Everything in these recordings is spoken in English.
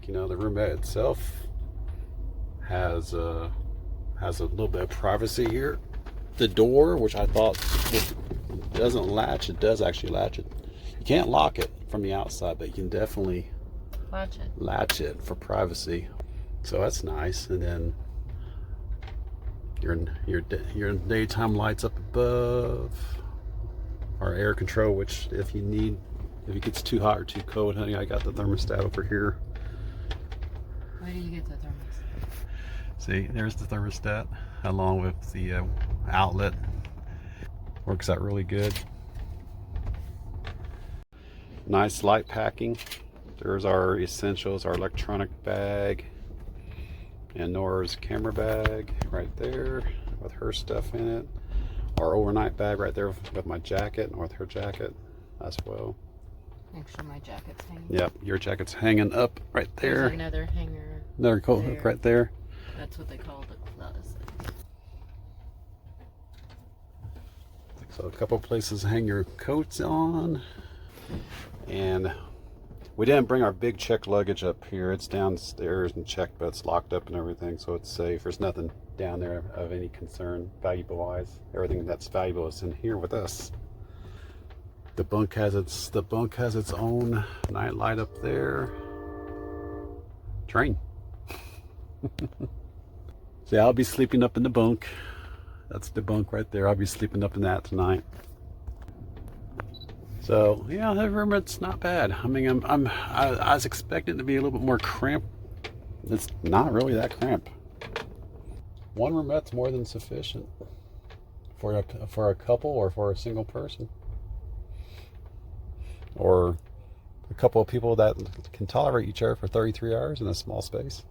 You know, the roomette itself has a little bit of privacy here. The door, which I thought doesn't latch, it does actually latch it. You can't lock it from the outside, but you can definitely latch it for privacy. So that's nice. And then your daytime lights up above. Our air control, which if it gets too hot or too cold, honey, I got the thermostat over here. Where do you get the thermostat? See, there's the thermostat along with the outlet. Works out really good. Nice light packing. There's our essentials, our electronic bag, and Nora's camera bag right there with her stuff in it. Our overnight bag right there with my jacket and with her jacket as well. Make sure my jacket's hanging. Yep, your jacket's hanging up right there. There's another hanger. Another coat hook right there. That's what they call the closet. So a couple places to hang your coats on. And we didn't bring our big checked luggage up here. It's downstairs and checked, but it's locked up and everything, so it's safe. There's nothing down there of any concern, valuable wise. Everything that's valuable is in here with us. The bunk has its own night light up there. Train. See, I'll be sleeping up in the bunk. That's the bunk right there. I'll be sleeping up in that tonight. So yeah, that roomette's not bad. I mean, I was expecting it to be a little bit more cramped. It's not really that cramped. One roomette's more than sufficient for a couple or for a single person, or a couple of people that can tolerate each other for 33 hours in a small space.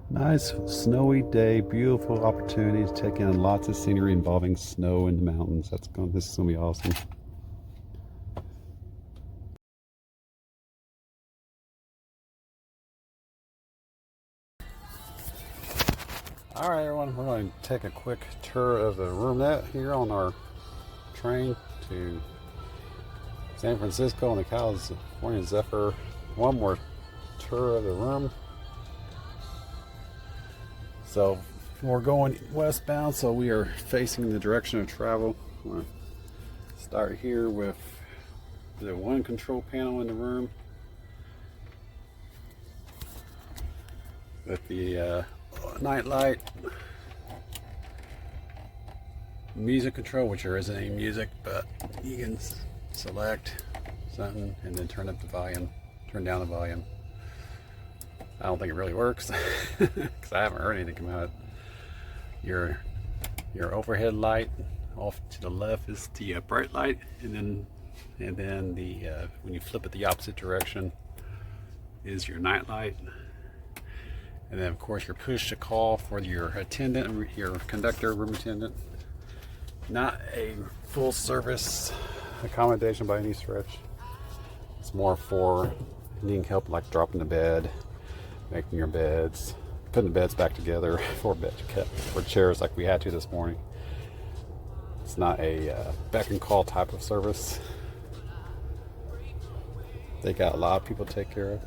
Nice snowy day, beautiful opportunity to take in lots of scenery involving snow in the mountains. This is gonna be awesome. All right, everyone, we're going to take a quick tour of the roomette here on our train to San Francisco on the California Zephyr. One more tour of the room. So we're going westbound, so we are facing the direction of travel. I'm going to start here with the one control panel in the room with the night light, music control, which there isn't any music, but you can select something and then turn down the volume. I don't think it really works because I haven't heard anything come out. Your overhead light off to the left is the bright light, and then the when you flip it the opposite direction is your night light. And then of course your push to call for your attendant, your conductor, room attendant. Not a full service accommodation by any stretch. It's more for needing help like dropping the bed, making your beds, putting the beds back together for chairs like we had to this morning. It's not a beck and call type of service. They got a lot of people to take care of.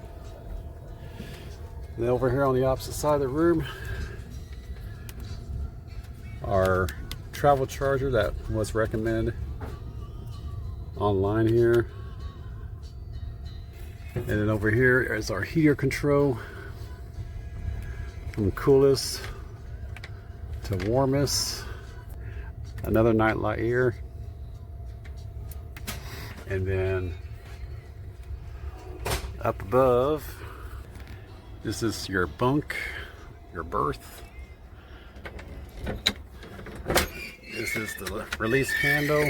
And then over here on the opposite side of the room, our travel charger that was recommended online here. And then over here is our heater control from coolest to warmest. Another night light here. And then up above, this is your bunk, your berth. This is the release handle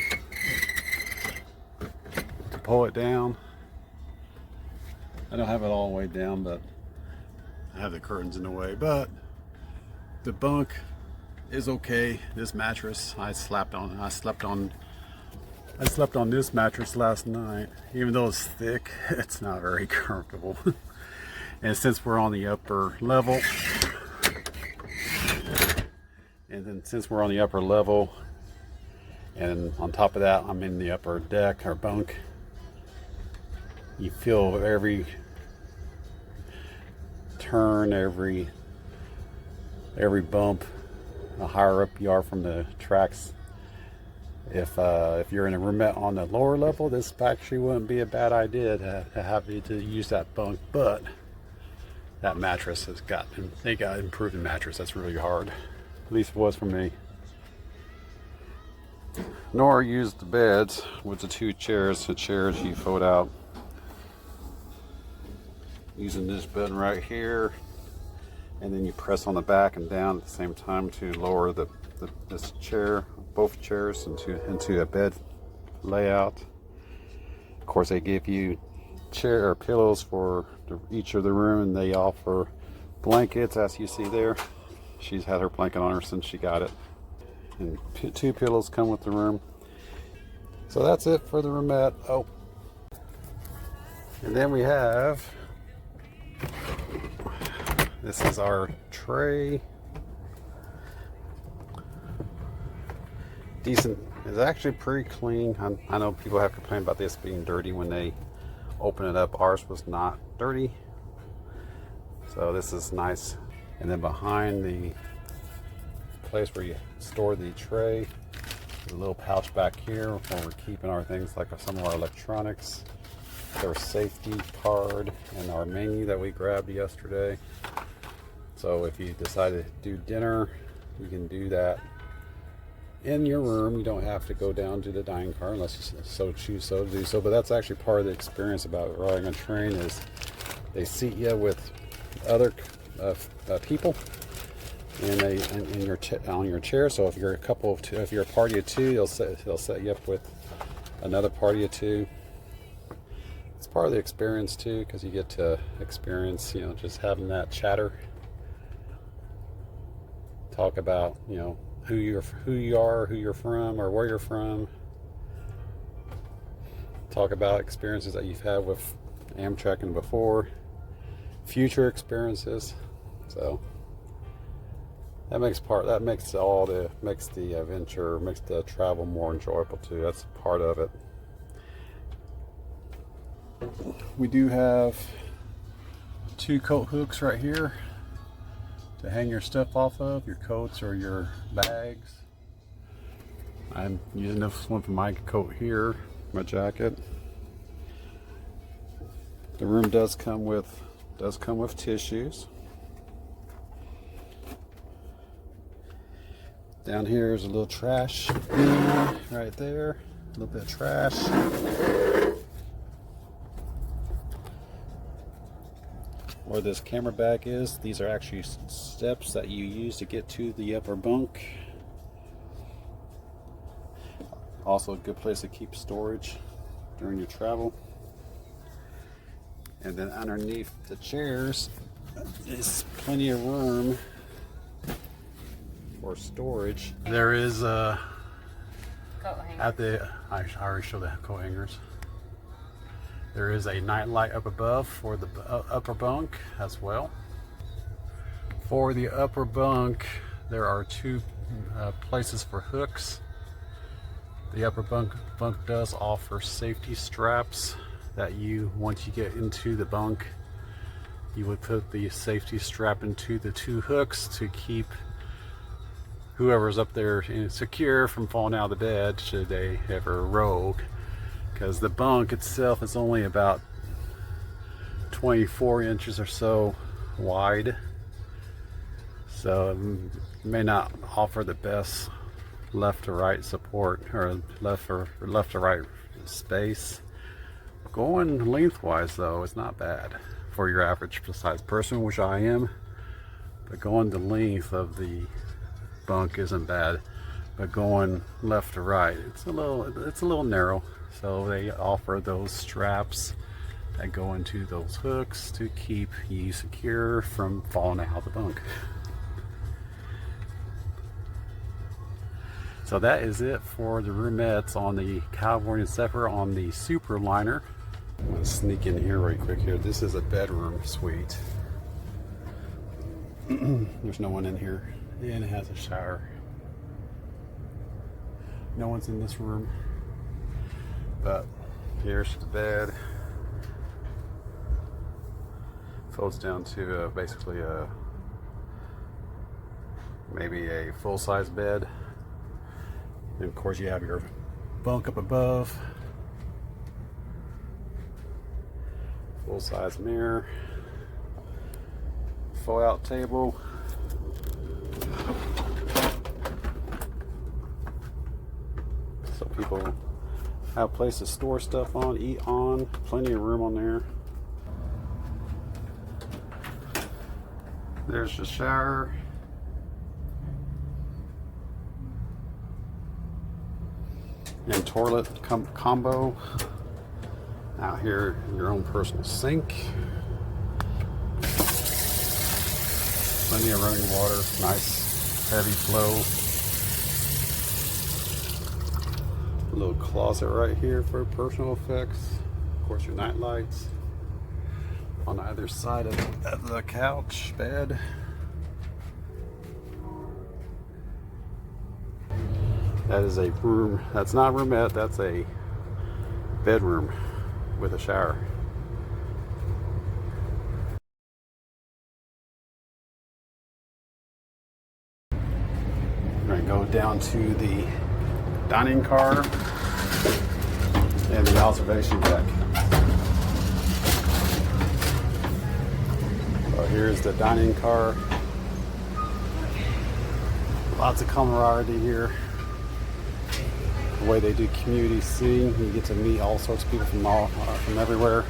to pull it down. I don't have it all the way down, but I have the curtains in the way. But the bunk is okay. This mattress I slept on this mattress last night. Even though it's thick, it's not very comfortable. And since we're on the upper level, And on top of that, I'm in the upper deck or bunk. You feel every turn, every bump, the higher up you are from the tracks. If you're in a roomette on the lower level, this actually wouldn't be a bad idea to have you to use that bunk. But that mattress they got improved the mattress. That's really hard. At least it was for me. Nor use the beds with the two chairs. The chairs you fold out. Using this bed right here, and then you press on the back and down at the same time to lower this chair, both chairs into a bed layout. Of course, they give you chair or pillows for each of the room, and they offer blankets, as you see there. She's had her blanket on her since she got it, and two pillows come with the room. So that's it for the roomette. Oh, and then we have, this is our tray. Decent. It's actually pretty clean. I know people have complained about this being dirty when they open it up. Ours was not dirty, so this is nice. And then behind the place where you store the tray, there's a little pouch back here where we're keeping our things like some of our electronics, our safety card, and our menu that we grabbed yesterday. So if you decide to do dinner, you can do that in your room. You don't have to go down to the dining car unless you so choose so to do so. But that's actually part of the experience about riding a train, is they seat you with other people on your chair. So if you're a couple of two, if you're a party of two, they'll set you up with another party of two. It's part of the experience too, because you get to experience, just having that chatter. Talk about, who you are, who you're from, or where you're from. Talk about experiences that you've had with Amtrak and before, future experiences. So that makes the adventure, makes the travel more enjoyable too. That's part of it. We do have 2 coat hooks right here to hang your stuff off of, your coats or your bags. I'm using this one for my coat here, my jacket. The room does come with tissues. Down here is a little trash bin right there, a little bit of trash. Where this camera bag is, these are actually steps that you use to get to the upper bunk. Also a good place to keep storage during your travel. And then underneath the chairs is plenty of room for storage. There is Coat hanger. I already showed the coat hangers. There is a night light up above for the upper bunk as well. For the upper bunk, there are 2 places for hooks. The upper bunk does offer safety straps that once you get into the bunk, you would put the safety strap into the 2 hooks to keep whoever's up there secure from falling out of the bed should they ever rogue. Because the bunk itself is only about 24 inches or so wide, so it may not offer the best left to right support, or left to right space. Going lengthwise though is not bad for your average size person, which I am, but going the length of the bunk isn't bad. But going left to right, it's a little narrow. So they offer those straps that go into those hooks to keep you secure from falling out of the bunk. So that is it for the roomettes on the California Zephyr on the Superliner. I'm going to sneak in here right quick here. This is a bedroom suite. There's no one in here, and it has a shower. No one's in this room. But here's the bed. Folds down to basically maybe a full-size bed. And of course you have your bunk up above. Full-size mirror. Fold-out table. So people have a place to store stuff on, eat on. Plenty of room on there. There's the shower. And toilet combo. Out here, your own personal sink. Plenty of running water. Nice heavy flow. A little closet right here for personal effects. Of course, your night lights on either side of the couch, bed. That is a room. That's not a roomette, that's a bedroom with a shower. We're going to go down to the dining car and the observation deck. So here's the dining car. Lots of camaraderie here. The way they do community seating, you get to meet all sorts of people from everywhere.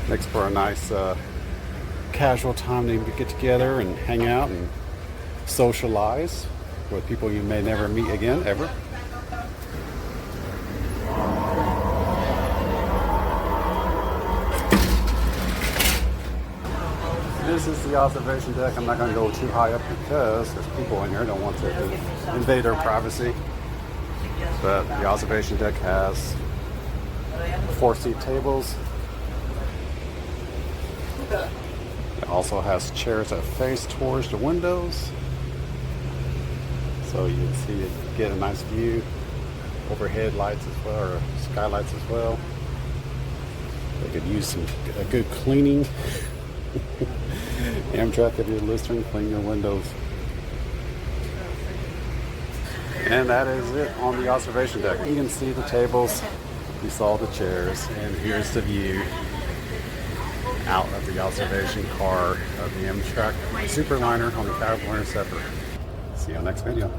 Makes for a nice casual time to get together and hang out and socialize with people you may never meet again, ever. This is the observation deck. I'm not going to go too high up because there's people in here. I don't want to invade their privacy. But the observation deck has 4-seat tables. It also has chairs that face towards the windows. So you can see it, get a nice view. Overhead lights as well, or skylights as well. They could use a good cleaning. Amtrak, if you're listening, clean your windows. And that is it on the observation deck. You can see the tables, you saw the chairs, and here's the view out of the observation car of the Amtrak Superliner on the California Zephyr. See you on the next video.